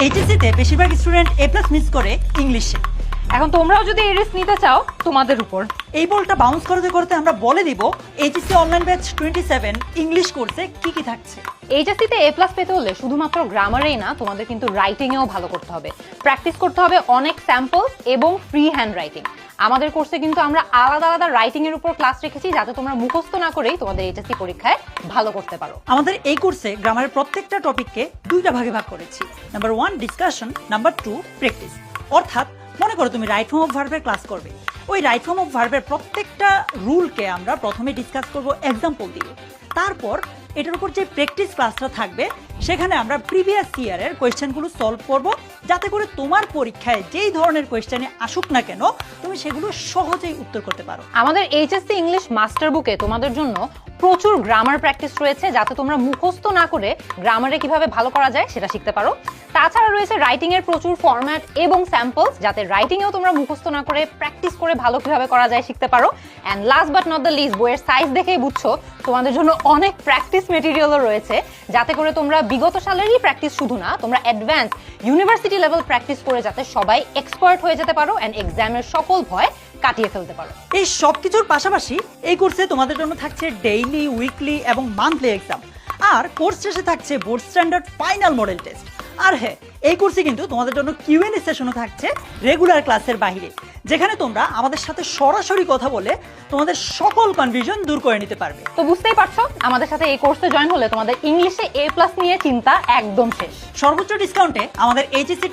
এইচএসসিতে বেশিরভাগ স্টুডেন্ট এ plus miss করে ইংলিশে। এখন তোমরাও যদি এই রিস্ক নিতে চাও তোমাদের উপর। এই বলটা বাউন্স করতে করতে আমরা বলে দিব এইচএসসি অনলাইন ব্যাচ 27 ইংলিশ কোর্সে কি কি থাকছে। এইচএসসিতে এ প্লাস পেতে হলে শুধুমাত্র গ্রামারেই না, তোমাদের কিন্তু রাইটিংয়েও ভালো করতে হবে। প্র্যাকটিস করতে হবে অনেক স্যাম্পলস এবং ফ্রি হ্যান্ড রাইটিং। আমাদের কোর্সে কিন্তু আমরা আলাদা আলাদা রাইটিং এর উপর ক্লাস রেখেছি, যাতে তোমরা মুখস্থ না করেই তোমাদের এইচএসসি পরীক্ষায় ভালো করতে পারো। আমাদের এই কোর্সে গ্রামারের প্রত্যেকটা টপিককে দুইটা ভাগে ভাগ করেছি। Number 1 discussion, number 2 practice. অর্থাৎ মনে করো তুমি রাইট ফর্ম অফ ভার্বের ক্লাস করবে, ওই রাইট ফর্ম অফ ভার্বের প্রত্যেকটা রুলকে আমরা প্রথমে ডিসকাস করব এক্সাম্পল দিয়ে। তারপর এটার উপর যে প্র্যাকটিস ক্লাসটা থাকবে সেখানে আমরা প্রিভিয়াস ইয়ারের কোয়েশ্চেনগুলো সলভ করব, যাতে করে তোমার পরীক্ষায় যেই ধরনের কোয়েশ্চেনে আসুক না কেন তুমি সেগুলো সহজেই উত্তর করতে পারো। আমাদের এইচএসসি ইংলিশ মাস্টার বুকে তোমাদের জন্য প্রচুর গ্রামার প্র্যাকটিস রয়েছে, যাতে তোমরা মুখস্থ না করে গ্রামারে কিভাবে ভালো করা যায় সেটা শিখতে পারো। তাছাড়া রয়েছে রাইটিং এর প্রচুর ফরম্যাট এবং স্যাম্পলস, যাতে রাইটিংয়েও তোমরা মুখস্থ না করে প্র্যাকটিস করে ভালো কিভাবে করা যায় শিখতে পারো। And last but not the least, বইয়ের সাইজ দেখেই বুঝছো তোমাদের জন্য অনেক প্র্যাকটিস মেটেরিয়ালও রয়েছে, যাতে করে তোমরা বিগত সালেরই প্র্যাকটিস শুধু না, তোমরা অ্যাডভান্স ইউনিভার্সিটি লেভেল প্র্যাকটিস করে যাতে সবাই এক্সপার্ট হয়ে যেতে পারো অ্যান্ড এক্সামের সকল ভয় কাটিয়ে ফেলতে পারো। এই সব কিছুর পাশাপাশি এই কোর্সে তোমাদের জন্য থাকছে ডেইলি, উইকলি এবং মান্থলি এক্সাম, আর কোর্স শেষে থাকছে board standard final model test. আর হ্যাঁ, এই কোর্সে কিন্তু তোমাদের জন্য কিউএনএ সেশনও থাকছে রেগুলার ক্লাসের বাইরে, যেখানে তোমরা আমাদের সাথে সরাসরি কথা বলে তোমাদের সকল কনফিউশন দূর করে নিতে পারবে। তো বুঝতেই পারছো, আমাদের সাথে এই কোর্সে জয়েন হলে তোমাদের ইংলিশে এ প্লাস নিয়ে চিন্তা একদম শেষ। সর্বোচ্চ ডিসকাউন্টে আমাদের এইচএসসি